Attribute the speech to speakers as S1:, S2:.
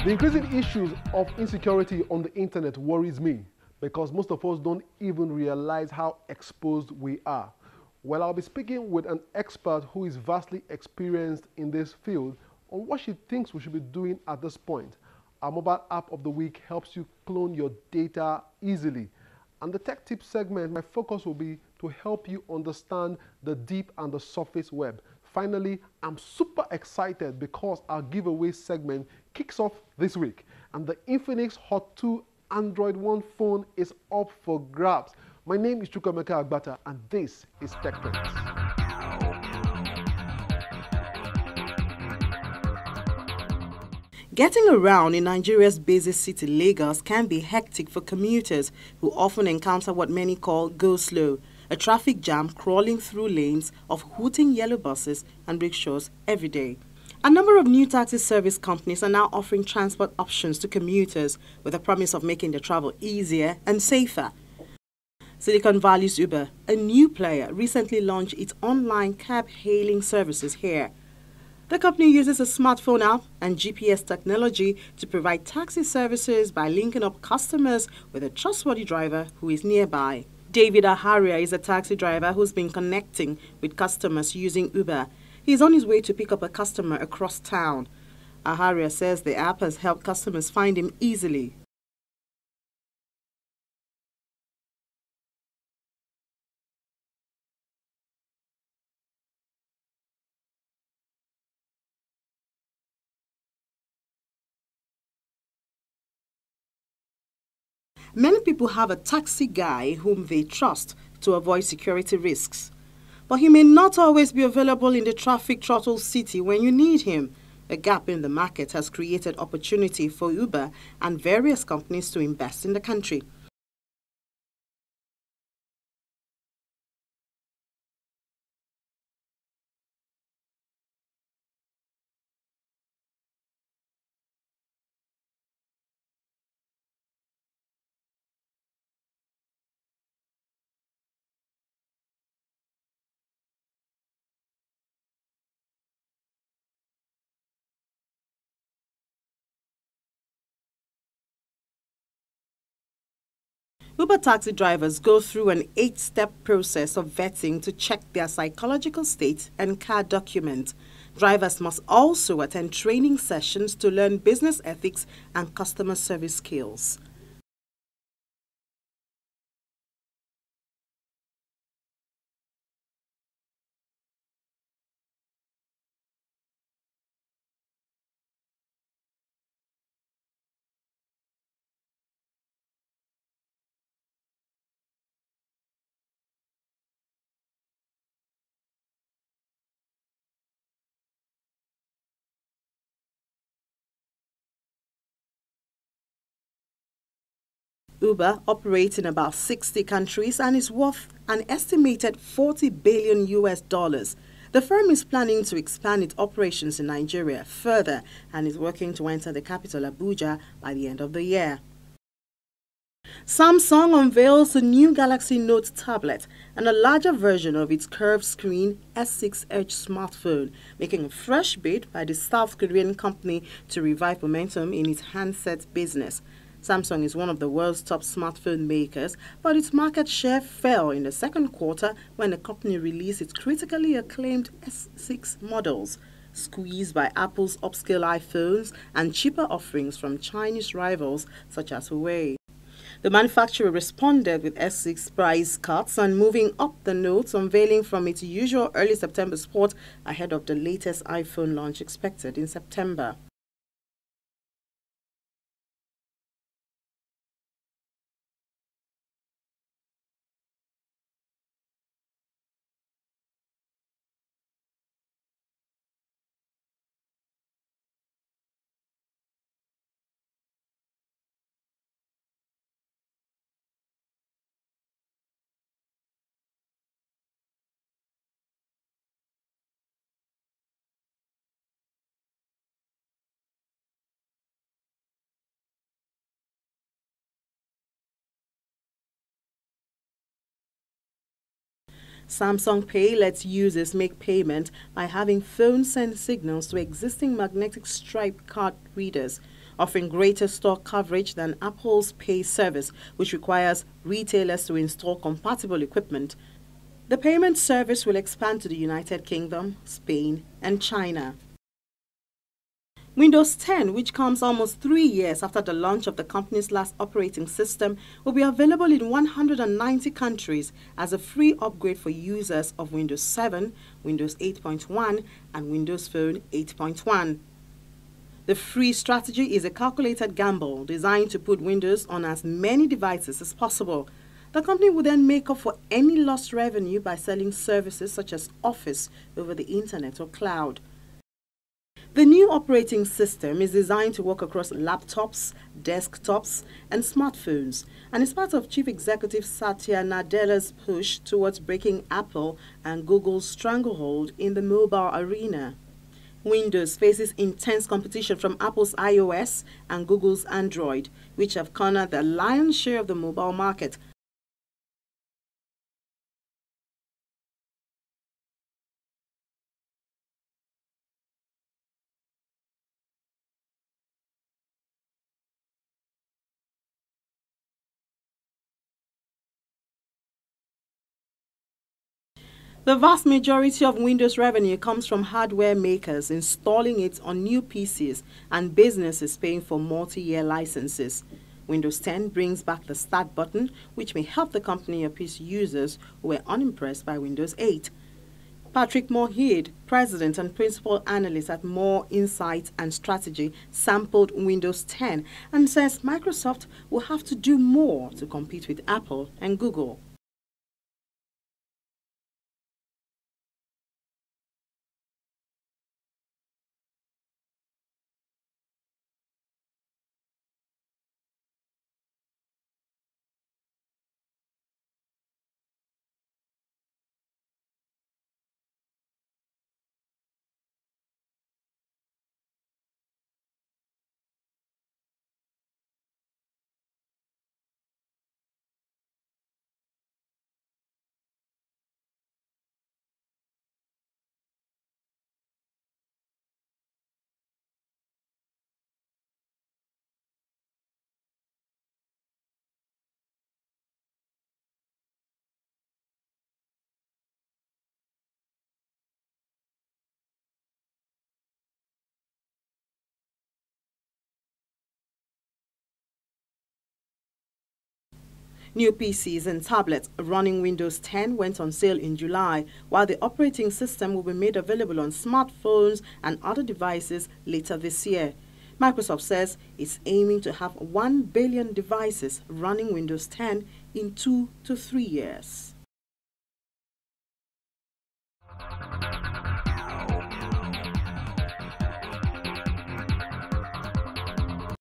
S1: The increasing issues of insecurity on the internet worries me because most of us don't even realize how exposed we are. Well, I'll be speaking with an expert who is vastly experienced in this field on what she thinks we should be doing at this point. Our mobile app of the week helps you clone your data easily. And the tech tip segment, my focus will be to help you understand the deep and the surface web. Finally, I'm super excited because our giveaway segment kicks off this week, and the Infinix Hot 2 Android One phone is up for grabs. My name is Chukwemeka Agbata, and this is Tech Trends.
S2: Getting around in Nigeria's busy city, Lagos, can be hectic for commuters who often encounter what many call go slow, a traffic jam crawling through lanes of hooting yellow buses and rickshaws every day. A number of new taxi service companies are now offering transport options to commuters with a promise of making the travel easier and safer. Silicon Valley's Uber, a new player, recently launched its online cab hailing services here. The company uses a smartphone app and GPS technology to provide taxi services by linking up customers with a trustworthy driver who is nearby. David Aharia is a taxi driver who's been connecting with customers using Uber. He's on his way to pick up a customer across town. Aharia says the app has helped customers find him easily. Many people have a taxi guy whom they trust to avoid security risks. But he may not always be available in the traffic-throttled city when you need him. A gap in the market has created opportunity for Uber and various companies to invest in the country. Uber taxi drivers go through an 8-step process of vetting to check their psychological state and car documents. Drivers must also attend training sessions to learn business ethics and customer service skills. Uber operates in about 60 countries and is worth an estimated $40 billion. The firm is planning to expand its operations in Nigeria further and is working to enter the capital Abuja by the end of the year. Samsung unveils a new Galaxy Note tablet and a larger version of its curved screen S6 Edge smartphone, making a fresh bid by the South Korean company to revive momentum in its handset business. Samsung is one of the world's top smartphone makers, but its market share fell in the second quarter when the company released its critically acclaimed S6 models, squeezed by Apple's upscale iPhones and cheaper offerings from Chinese rivals such as Huawei. The manufacturer responded with S6 price cuts and moving up the Note, unveiling from its usual early September spot ahead of the latest iPhone launch expected in September. Samsung Pay lets users make payment by having phones send signals to existing magnetic stripe card readers. offering greater store coverage than Apple's Pay service, which requires retailers to install compatible equipment. The payment service will expand to the United Kingdom, Spain, and China. Windows 10, which comes almost 3 years after the launch of the company's last operating system, will be available in 190 countries as a free upgrade for users of Windows 7, Windows 8.1, and Windows Phone 8.1. The free strategy is a calculated gamble designed to put Windows on as many devices as possible. The company will then make up for any lost revenue by selling services such as Office over the internet or cloud. The new operating system is designed to work across laptops, desktops, and smartphones, and is part of Chief Executive Satya Nadella's push towards breaking Apple and Google's stranglehold in the mobile arena. Windows faces intense competition from Apple's iOS and Google's Android, which have cornered the lion's share of the mobile market. The vast majority of Windows revenue comes from hardware makers installing it on new PCs and businesses paying for multi-year licenses. Windows 10 brings back the Start button, which may help the company appease users who were unimpressed by Windows 8. Patrick Moorhead, president and principal analyst at More Insight and Strategy, sampled Windows 10 and says Microsoft will have to do more to compete with Apple and Google. New PCs and tablets running Windows 10 went on sale in July, while the operating system will be made available on smartphones and other devices later this year. Microsoft says it's aiming to have 1 billion devices running Windows 10 in 2 to 3 years.